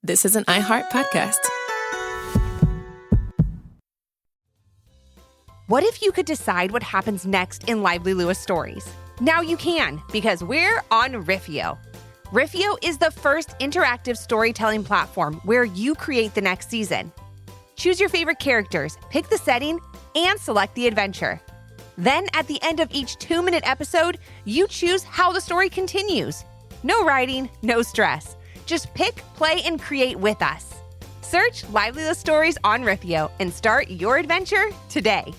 This is an iHeart podcast. What if you could decide what happens next in Lively Lewis stories? Now you can, because we're on Riffio. Riffio is the first interactive storytelling platform where you create the next season. Choose your favorite characters, pick the setting, and select the adventure. Then, at the end of each 2-minute episode, you choose how the story continues. No writing, no stress. Just pick, play, and create with us. Search Lively Lewis Stories on Riffio and start your adventure today.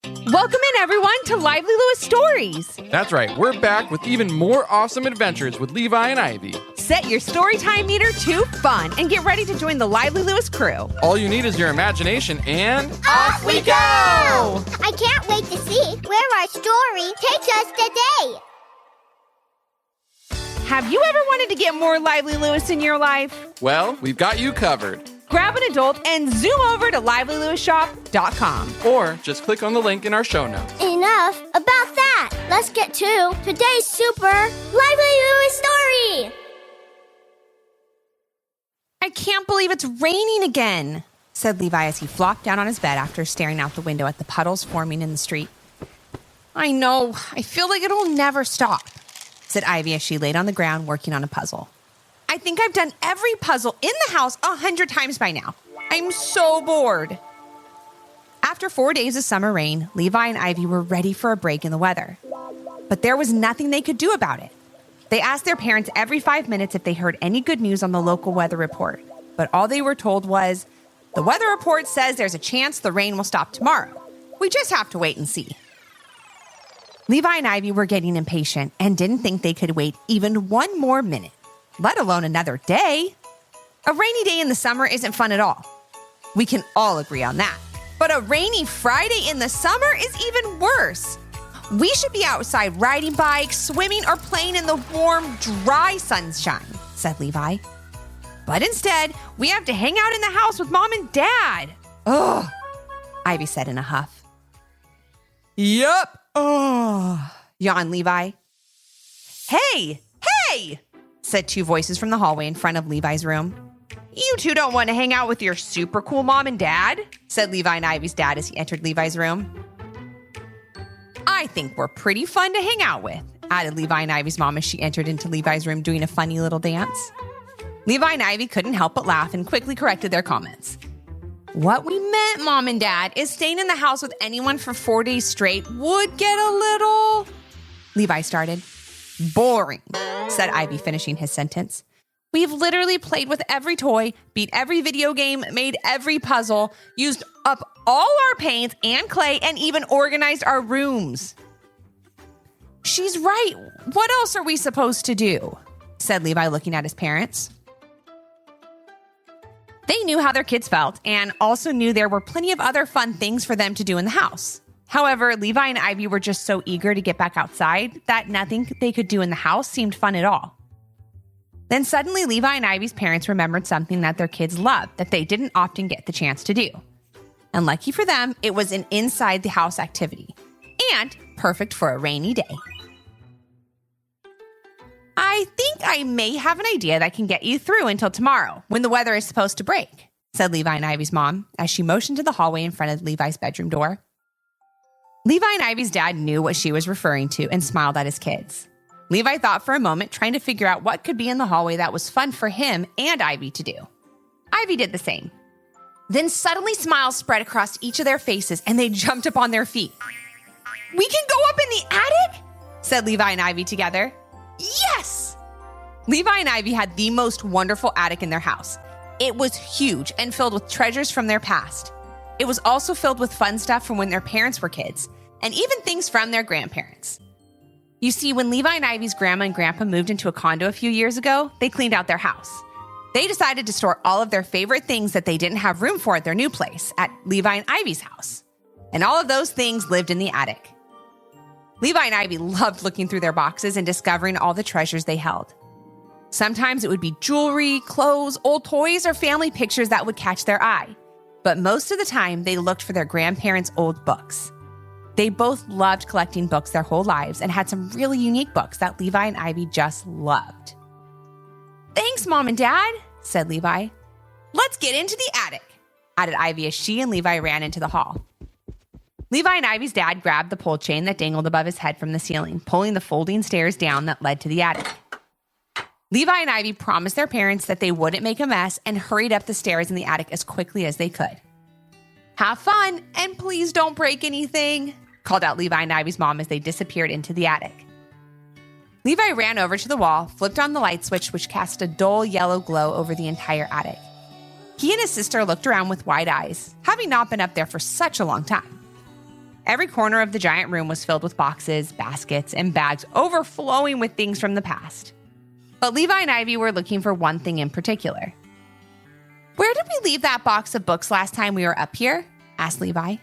Welcome in, everyone, to Lively Lewis Stories. That's right. We're back with even more awesome adventures with Levi and Ivy. Set your storytime meter to fun and get ready to join the Lively Lewis crew. All you need is your imagination and... Off we go! I can't wait to see where our story takes us today. Have you ever wanted to get more Lively Lewis in your life? Well, we've got you covered. Grab an adult and zoom over to livelylewisshop.com. Or just click on the link in our show notes. Enough about that. Let's get to today's super Lively Lewis story. I can't believe it's raining again, said Levi as he flopped down on his bed after staring out the window at the puddles forming in the street. I know. I feel like it'll never stop, said Ivy as she laid on the ground working on a puzzle. I think I've done every puzzle in the house 100 times by now. I'm so bored. After 4 days of summer rain, Levi and Ivy were ready for a break in the weather. But there was nothing they could do about it. They asked their parents every 5 minutes if they heard any good news on the local weather report. But all they were told was, the weather report says there's a chance the rain will stop tomorrow. We just have to wait and see. Levi and Ivy were getting impatient and didn't think they could wait even one more minute, let alone another day. A rainy day in the summer isn't fun at all. We can all agree on that. But a rainy Friday in the summer is even worse. We should be outside riding bikes, swimming, or playing in the warm, dry sunshine, said Levi. But instead, we have to hang out in the house with Mom and Dad. Ugh, Ivy said in a huff. Yup. Oh, yawned Levi. Hey, said two voices from the hallway in front of Levi's room. You two don't want to hang out with your super cool Mom and Dad, said Levi and Ivy's dad as he entered Levi's room. I think we're pretty fun to hang out with, added Levi and Ivy's mom as she entered into Levi's room doing a funny little dance. Levi and Ivy couldn't help but laugh and quickly corrected their comments. What we meant, Mom and Dad, is staying in the house with anyone for 4 days straight would get a little... Levi started. Boring, said Ivy, finishing his sentence. We've literally played with every toy, beat every video game, made every puzzle, used up all our paints and clay, and even organized our rooms. She's right. What else are we supposed to do? Said Levi, looking at his parents. They knew how their kids felt and also knew there were plenty of other fun things for them to do in the house. However, Levi and Ivy were just so eager to get back outside that nothing they could do in the house seemed fun at all. Then suddenly, Levi and Ivy's parents remembered something that their kids loved that they didn't often get the chance to do. And lucky for them, it was an inside-the-house activity. And perfect for a rainy day. I think I may have an idea that can get you through until tomorrow, when the weather is supposed to break, said Levi and Ivy's mom, as she motioned to the hallway in front of Levi's bedroom door. Levi and Ivy's dad knew what she was referring to and smiled at his kids. Levi thought for a moment, trying to figure out what could be in the hallway that was fun for him and Ivy to do. Ivy did the same. Then suddenly smiles spread across each of their faces and they jumped up on their feet. We can go up in the attic? Said Levi and Ivy together. Yes! Levi and Ivy had the most wonderful attic in their house. It was huge and filled with treasures from their past. It was also filled with fun stuff from when their parents were kids, and even things from their grandparents. You see, when Levi and Ivy's grandma and grandpa moved into a condo a few years ago, they cleaned out their house. They decided to store all of their favorite things that they didn't have room for at their new place, at Levi and Ivy's house. And all of those things lived in the attic. Levi and Ivy loved looking through their boxes and discovering all the treasures they held. Sometimes it would be jewelry, clothes, old toys, or family pictures that would catch their eye. But most of the time, they looked for their grandparents' old books. They both loved collecting books their whole lives and had some really unique books that Levi and Ivy just loved. "Thanks, Mom and Dad," said Levi. "Let's get into the attic," added Ivy as she and Levi ran into the hall. Levi and Ivy's dad grabbed the pole chain that dangled above his head from the ceiling, pulling the folding stairs down that led to the attic. Levi and Ivy promised their parents that they wouldn't make a mess and hurried up the stairs in the attic as quickly as they could. "Have fun, and please don't break anything," called out Levi and Ivy's mom as they disappeared into the attic. Levi ran over to the wall, flipped on the light switch, which cast a dull yellow glow over the entire attic. He and his sister looked around with wide eyes, having not been up there for such a long time. Every corner of the giant room was filled with boxes, baskets, and bags overflowing with things from the past. But Levi and Ivy were looking for one thing in particular. "Where did we leave that box of books last time we were up here?" asked Levi.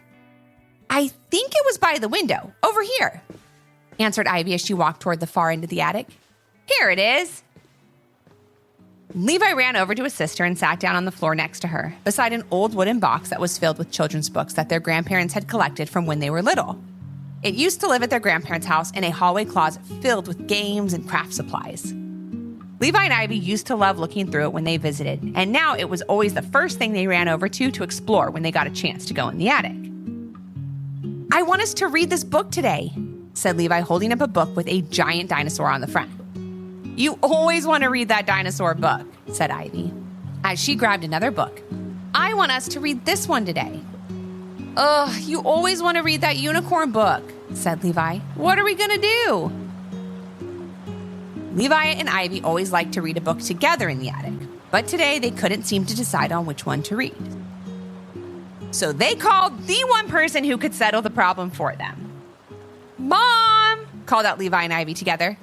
"I think it was by the window, over here," answered Ivy as she walked toward the far end of the attic. "Here it is." Levi ran over to his sister and sat down on the floor next to her, beside an old wooden box that was filled with children's books that their grandparents had collected from when they were little. It used to live at their grandparents' house in a hallway closet filled with games and craft supplies. Levi and Ivy used to love looking through it when they visited, and now it was always the first thing they ran over to explore when they got a chance to go in the attic. "I want us to read this book today," said Levi, holding up a book with a giant dinosaur on the front. "You always want to read that dinosaur book," said Ivy, as she grabbed another book. "I want us to read this one today." "Ugh, you always want to read that unicorn book," said Levi. "What are we going to do?" Levi and Ivy always liked to read a book together in the attic, but today they couldn't seem to decide on which one to read. So they called the one person who could settle the problem for them. "Mom!" called out Levi and Ivy together.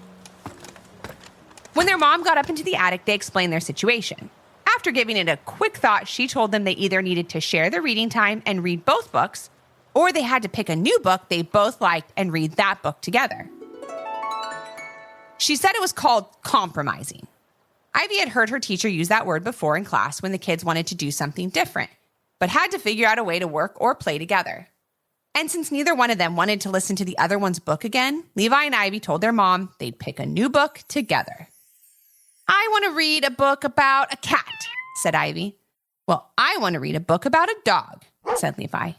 When their mom got up into the attic, they explained their situation. After giving it a quick thought, she told them they either needed to share their reading time and read both books, or they had to pick a new book they both liked and read that book together. She said it was called compromising. Ivy had heard her teacher use that word before in class when the kids wanted to do something different, but had to figure out a way to work or play together. And since neither one of them wanted to listen to the other one's book again, Levi and Ivy told their mom they'd pick a new book together. "I want to read a book about a cat," said Ivy. "Well, I want to read a book about a dog," said Levi.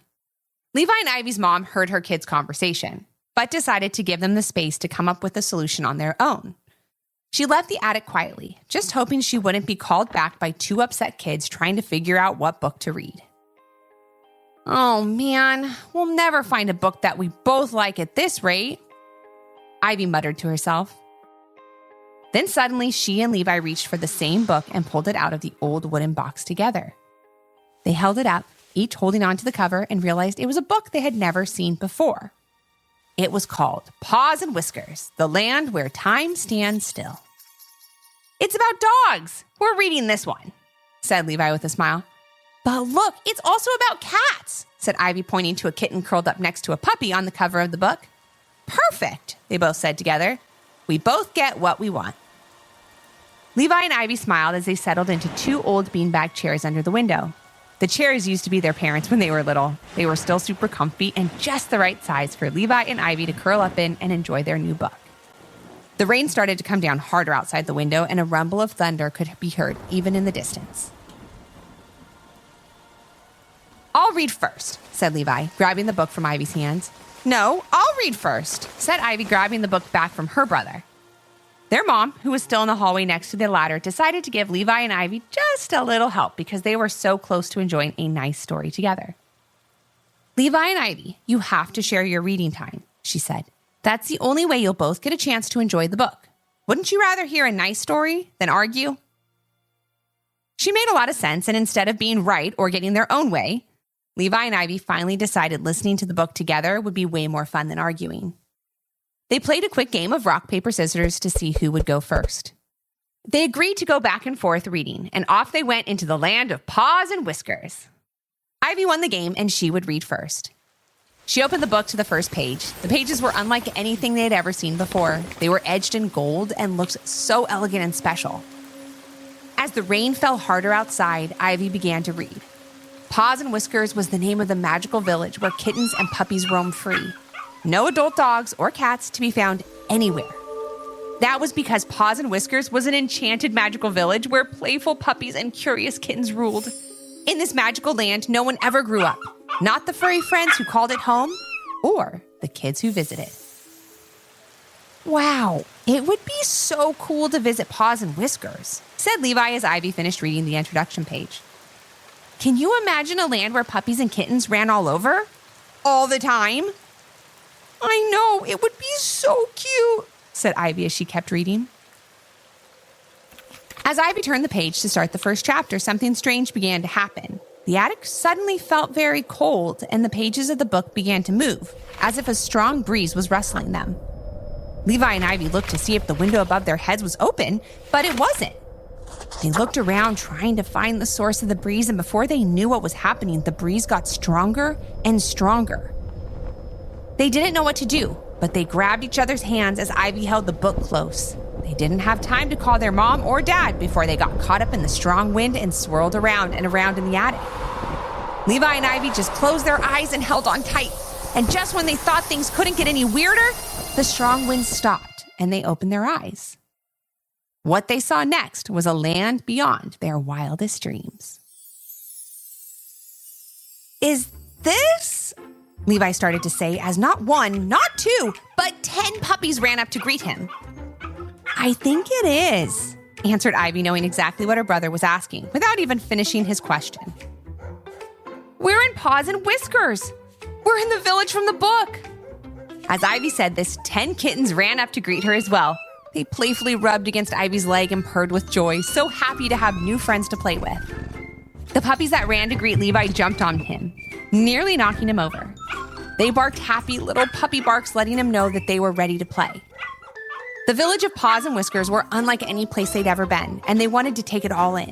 Levi and Ivy's mom heard her kids' conversation, but decided to give them the space to come up with a solution on their own. She left the attic quietly, just hoping she wouldn't be called back by two upset kids trying to figure out what book to read. "Oh man, we'll never find a book that we both like at this rate," Ivy muttered to herself. Then suddenly, she and Levi reached for the same book and pulled it out of the old wooden box together. They held it up, each holding onto the cover, and realized it was a book they had never seen before. It was called Paws and Whiskers, The Land Where Time Stands Still. "It's about dogs. We're reading this one," said Levi with a smile. "But look, it's also about cats," said Ivy, pointing to a kitten curled up next to a puppy on the cover of the book. "Perfect," they both said together. "We both get what we want." Levi and Ivy smiled as they settled into two old beanbag chairs under the window. The chairs used to be their parents when they were little. They were still super comfy and just the right size for Levi and Ivy to curl up in and enjoy their new book. The rain started to come down harder outside the window, and a rumble of thunder could be heard even in the distance. "I'll read first," said Levi, grabbing the book from Ivy's hands. "No, I'll read first," said Ivy, grabbing the book back from her brother. Their mom, who was still in the hallway next to the ladder, decided to give Levi and Ivy just a little help because they were so close to enjoying a nice story together. "Levi and Ivy, you have to share your reading time," she said. "That's the only way you'll both get a chance to enjoy the book. Wouldn't you rather hear a nice story than argue?" She made a lot of sense, and instead of being right or getting their own way, Levi and Ivy finally decided listening to the book together would be way more fun than arguing. They played a quick game of rock, paper, scissors to see who would go first. They agreed to go back and forth reading, and off they went into the land of Paws and Whiskers. Ivy won the game, and she would read first. She opened the book to the first page. The pages were unlike anything they had ever seen before. They were edged in gold and looked so elegant and special. As the rain fell harder outside, Ivy began to read. Paws and Whiskers was the name of the magical village where kittens and puppies roam free. No adult dogs or cats to be found anywhere. That was because Paws and Whiskers was an enchanted magical village where playful puppies and curious kittens ruled. In this magical land, no one ever grew up. Not the furry friends who called it home, or the kids who visited. Wow, it would be so cool to visit Paws and Whiskers, said Levi as Ivy finished reading the introduction page. Can you imagine a land where puppies and kittens ran all over? All the time? I know, it would be so cute, said Ivy as she kept reading. As Ivy turned the page to start the first chapter, something strange began to happen. The attic suddenly felt very cold, and the pages of the book began to move, as if a strong breeze was rustling them. Levi and Ivy looked to see if the window above their heads was open, but it wasn't. They looked around trying to find the source of the breeze, and before they knew what was happening, the breeze got stronger and stronger. They didn't know what to do, but they grabbed each other's hands as Ivy held the book close. They didn't have time to call their mom or dad before they got caught up in the strong wind and swirled around and around in the attic. Levi and Ivy just closed their eyes and held on tight. And just when they thought things couldn't get any weirder, the strong wind stopped and they opened their eyes. What they saw next was a land beyond their wildest dreams. Is this? Levi started to say as not one, not two, but 10 puppies ran up to greet him. I think it is, answered Ivy, knowing exactly what her brother was asking, without even finishing his question. We're in Paws and Whiskers. We're in the village from the book. As Ivy said this, 10 kittens ran up to greet her as well. They playfully rubbed against Ivy's leg and purred with joy, so happy to have new friends to play with. The puppies that ran to greet Levi jumped on him, nearly knocking him over. They barked happy little puppy barks, letting him know that they were ready to play. The village of Paws and Whiskers were unlike any place they'd ever been, and they wanted to take it all in.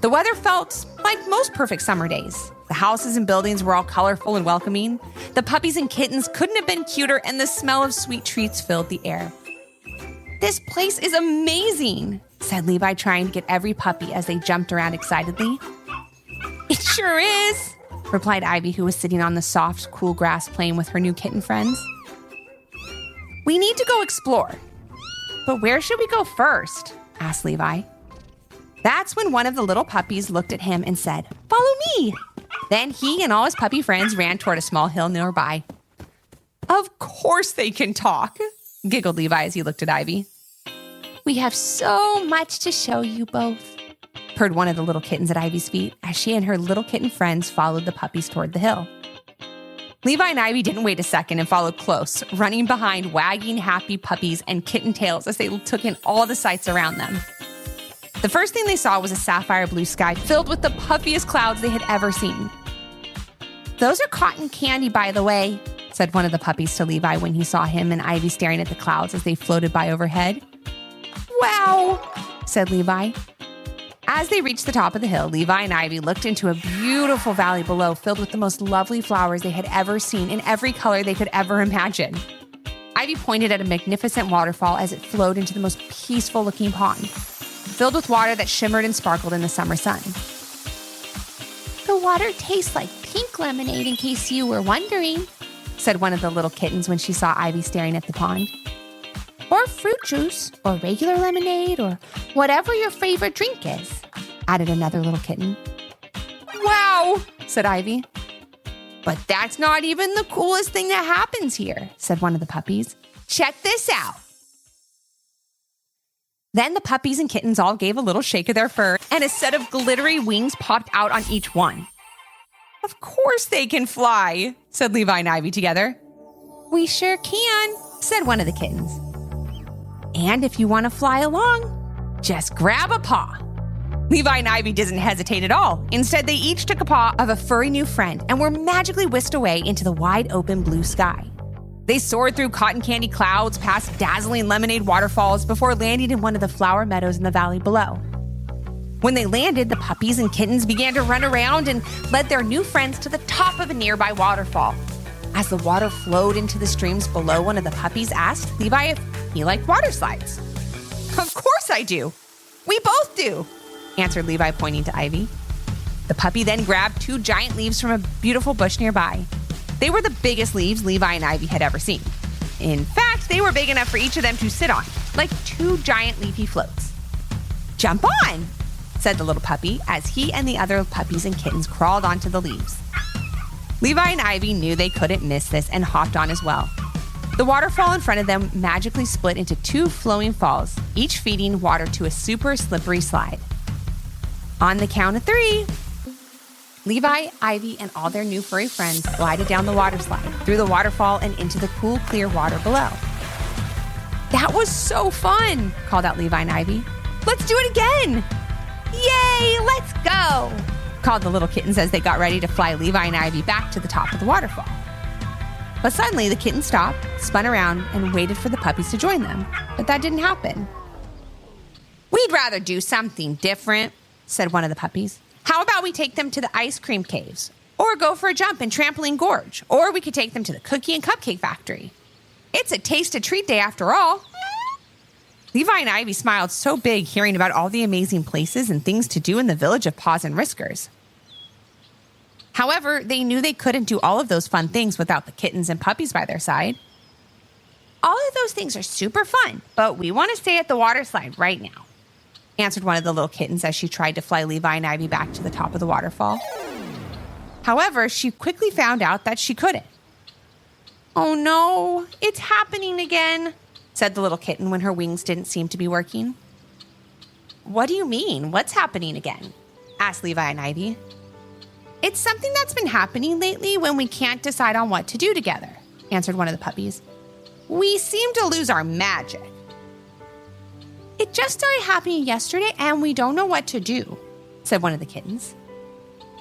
The weather felt like most perfect summer days. The houses and buildings were all colorful and welcoming. The puppies and kittens couldn't have been cuter, and the smell of sweet treats filled the air. This place is amazing, said Levi, trying to get every puppy as they jumped around excitedly. It sure is, replied Ivy, who was sitting on the soft, cool grass playing with her new kitten friends. We need to go explore. But where should we go first? Asked Levi. That's when one of the little puppies looked at him and said, Follow me. Then he and all his puppy friends ran toward a small hill nearby. Of course they can talk, giggled Levi as he looked at Ivy. We have so much to show you both, purred one of the little kittens at Ivy's feet as she and her little kitten friends followed the puppies toward the hill. Levi and Ivy didn't wait a second and followed close, running behind wagging happy puppies and kitten tails as they took in all the sights around them. The first thing they saw was a sapphire blue sky filled with the puffiest clouds they had ever seen. Those are cotton candy, by the way, said one of the puppies to Levi when he saw him and Ivy staring at the clouds as they floated by overhead. Wow, said Levi. As they reached the top of the hill, Levi and Ivy looked into a beautiful valley below filled with the most lovely flowers they had ever seen in every color they could ever imagine. Ivy pointed at a magnificent waterfall as it flowed into the most peaceful-looking pond, filled with water that shimmered and sparkled in the summer sun. The water tastes like pink lemonade, in case you were wondering, said one of the little kittens when she saw Ivy staring at the pond. Or fruit juice, or regular lemonade, or whatever your favorite drink is, added another little kitten. Wow, said Ivy. But that's not even the coolest thing that happens here, said one of the puppies. Check this out. Then the puppies and kittens all gave a little shake of their fur, and a set of glittery wings popped out on each one. Of course they can fly, said Levi and Ivy together. We sure can, said one of the kittens. And if you want to fly along, just grab a paw. Levi and Ivy didn't hesitate at all. Instead, they each took a paw of a furry new friend and were magically whisked away into the wide open blue sky. They soared through cotton candy clouds, past dazzling lemonade waterfalls before landing in one of the flower meadows in the valley below. When they landed, the puppies and kittens began to run around and led their new friends to the top of a nearby waterfall. As the water flowed into the streams below, one of the puppies asked Levi if he liked water slides. Of course I do. We both do, answered Levi, pointing to Ivy. The puppy then grabbed 2 giant leaves from a beautiful bush nearby. They were the biggest leaves Levi and Ivy had ever seen. In fact, they were big enough for each of them to sit on, like two giant leafy floats. "Jump on," said the little puppy as he and the other puppies and kittens crawled onto the leaves. Levi and Ivy knew they couldn't miss this and hopped on as well. The waterfall in front of them magically split into two flowing falls, each feeding water to a super slippery slide. On the count of 3, Levi, Ivy, and all their new furry friends glided down the water slide, through the waterfall and into the cool, clear water below. "That was so fun," called out Levi and Ivy. "Let's do it again!" "Yay, let's go!" called the little kittens as they got ready to fly Levi and Ivy back to the top of the waterfall. But suddenly the kittens stopped, spun around, and waited for the puppies to join them. But that didn't happen. "We'd rather do something different," said one of the puppies. "How about we take them to the ice cream caves? Or go for a jump in Trampoline Gorge? Or we could take them to the cookie and cupcake factory. It's a taste-a-treat day after all." Levi and Ivy smiled so big hearing about all the amazing places and things to do in the village of Paws and Whiskers. However, they knew they couldn't do all of those fun things without the kittens and puppies by their side. "All of those things are super fun, but we want to stay at the water slide right now," answered one of the little kittens as she tried to fly Levi and Ivy back to the top of the waterfall. However, she quickly found out that she couldn't. "Oh no, it's happening again," said the little kitten when her wings didn't seem to be working. "What do you mean? What's happening again?" asked Levi and Ivy. "It's something that's been happening lately when we can't decide on what to do together," answered one of the puppies. "We seem to lose our magic. It just started happening yesterday and we don't know what to do," said one of the kittens.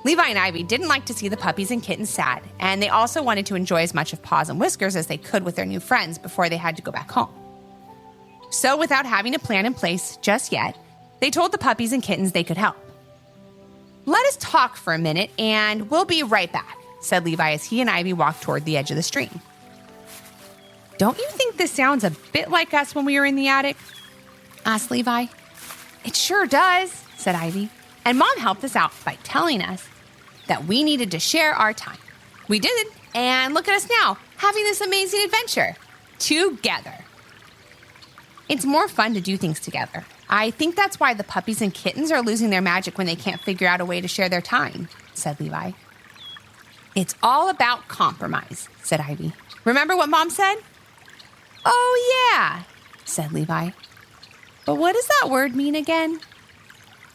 Levi and Ivy didn't like to see the puppies and kittens sad, and they also wanted to enjoy as much of Paws and Whiskers as they could with their new friends before they had to go back home. So without having a plan in place just yet, they told the puppies and kittens they could help. "Let us talk for a minute and we'll be right back," said Levi as he and Ivy walked toward the edge of the stream. "Don't you think this sounds a bit like us when we were in the attic?" asked Levi. "It sure does," said Ivy. "And Mom helped us out by telling us that we needed to share our time. We did, and look at us now, having this amazing adventure together. It's more fun to do things together. I think that's why the puppies and kittens are losing their magic when they can't figure out a way to share their time," said Levi. "It's all about compromise," said Ivy. "Remember what Mom said?" "Oh, yeah," said Levi. "But what does that word mean again?"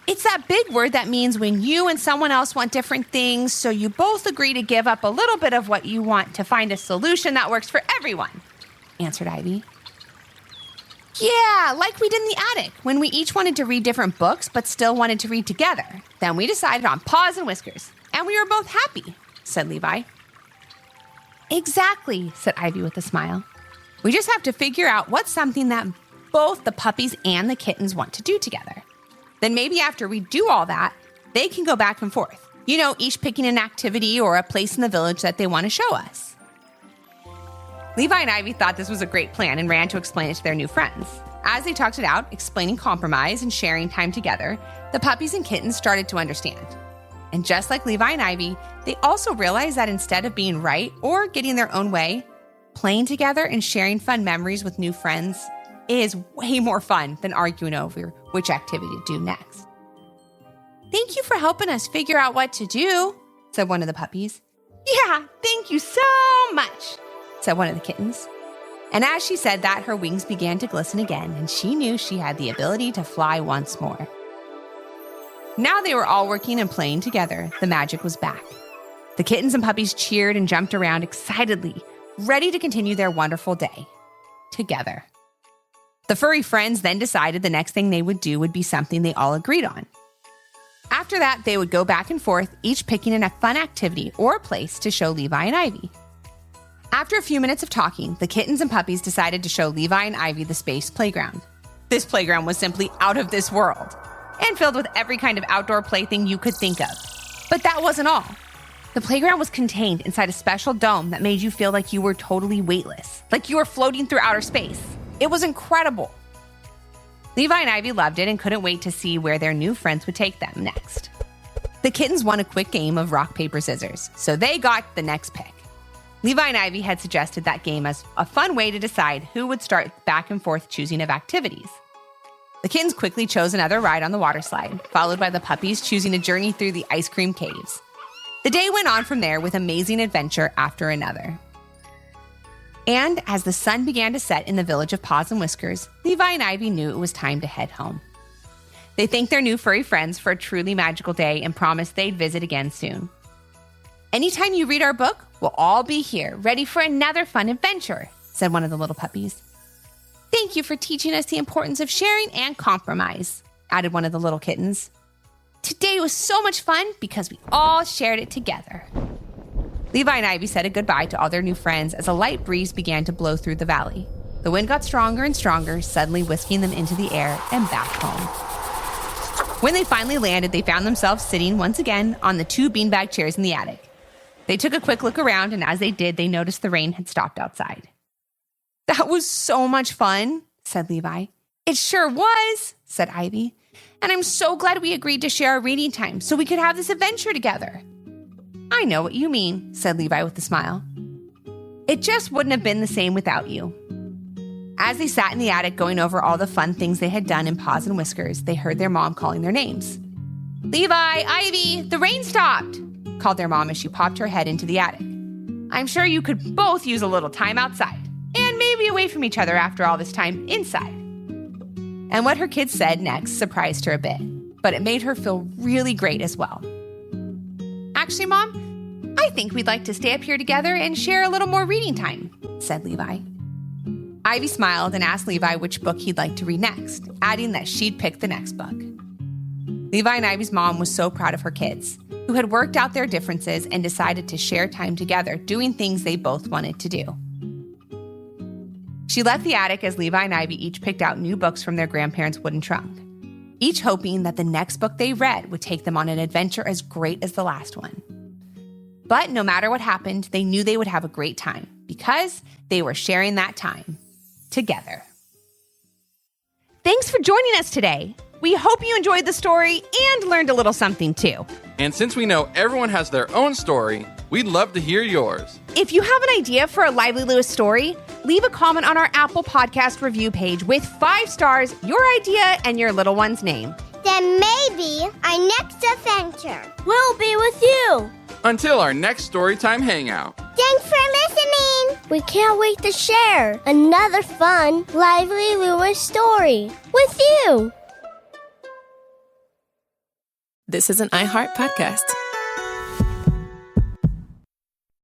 "It's that big word that means when you and someone else want different things, so you both agree to give up a little bit of what you want to find a solution that works for everyone," answered Ivy. "Yeah, like we did in the attic, when we each wanted to read different books but still wanted to read together. Then we decided on Paws and Whiskers, and we were both happy," said Levi. "Exactly," said Ivy with a smile. "We just have to figure out what's something that both the puppies and the kittens want to do together. Then maybe after we do all that, they can go back and forth. You know, each picking an activity or a place in the village that they want to show us." Levi and Ivy thought this was a great plan and ran to explain it to their new friends. As they talked it out, explaining compromise and sharing time together, the puppies and kittens started to understand. And just like Levi and Ivy, they also realized that instead of being right or getting their own way, playing together and sharing fun memories with new friends is way more fun than arguing over which activity to do next. "Thank you for helping us figure out what to do," said one of the puppies. "Yeah, thank you so much," said one of the kittens. And as she said that, her wings began to glisten again, and she knew she had the ability to fly once more. Now they were all working and playing together. The magic was back. The kittens and puppies cheered and jumped around excitedly, ready to continue their wonderful day together. The furry friends then decided the next thing they would do would be something they all agreed on. After that, they would go back and forth, each picking a fun activity or a place to show Levi and Ivy. After a few minutes of talking, the kittens and puppies decided to show Levi and Ivy the space playground. This playground was simply out of this world and filled with every kind of outdoor plaything you could think of. But that wasn't all. The playground was contained inside a special dome that made you feel like you were totally weightless, like you were floating through outer space. It was incredible. Levi and Ivy loved it and couldn't wait to see where their new friends would take them next. The kittens won a quick game of rock, paper, scissors, so they got the next pick. Levi and Ivy had suggested that game as a fun way to decide who would start back and forth choosing of activities. The kittens quickly chose another ride on the water slide, followed by the puppies choosing a journey through the ice cream caves. The day went on from there with amazing adventure after another. And as the sun began to set in the village of Paws and Whiskers, Levi and Ivy knew it was time to head home. They thanked their new furry friends for a truly magical day and promised they'd visit again soon. "Anytime you read our book, we'll all be here, ready for another fun adventure," said one of the little puppies. "Thank you for teaching us the importance of sharing and compromise," added one of the little kittens. "Today was so much fun because we all shared it together." Levi and Ivy said a goodbye to all their new friends as a light breeze began to blow through the valley. The wind got stronger and stronger, suddenly whisking them into the air and back home. When they finally landed, they found themselves sitting once again on the 2 beanbag chairs in the attic. They took a quick look around, and as they did, they noticed the rain had stopped outside. "That was so much fun," said Levi. "It sure was," said Ivy. "And I'm so glad we agreed to share our reading time so we could have this adventure together." "I know what you mean," said Levi with a smile. "It just wouldn't have been the same without you." As they sat in the attic going over all the fun things they had done in Paws and Whiskers, they heard their mom calling their names. "Levi, Ivy, the rain stopped," called their mom as she popped her head into the attic. "I'm sure you could both use a little time outside, and maybe away from each other after all this time inside." And what her kids said next surprised her a bit, but it made her feel really great as well. "Actually, Mom, I think we'd like to stay up here together and share a little more reading time," said Levi. Ivy smiled and asked Levi which book he'd like to read next, adding that she'd pick the next book. Levi and Ivy's mom was so proud of her kids, who had worked out their differences and decided to share time together doing things they both wanted to do. She left the attic as Levi and Ivy each picked out new books from their grandparents' wooden trunk, each hoping that the next book they read would take them on an adventure as great as the last one. But no matter what happened, they knew they would have a great time because they were sharing that time together. Thanks for joining us today. We hope you enjoyed the story and learned a little something too. And since we know everyone has their own story, we'd love to hear yours. If you have an idea for a Lively Lewis story, leave a comment on our Apple Podcast review page with 5 stars, your idea, and your little one's name. Then maybe our next adventure will be with you. Until our next Storytime Hangout. Thanks for listening. We can't wait to share another fun Lively Lewis story with you. This is an iHeart podcast.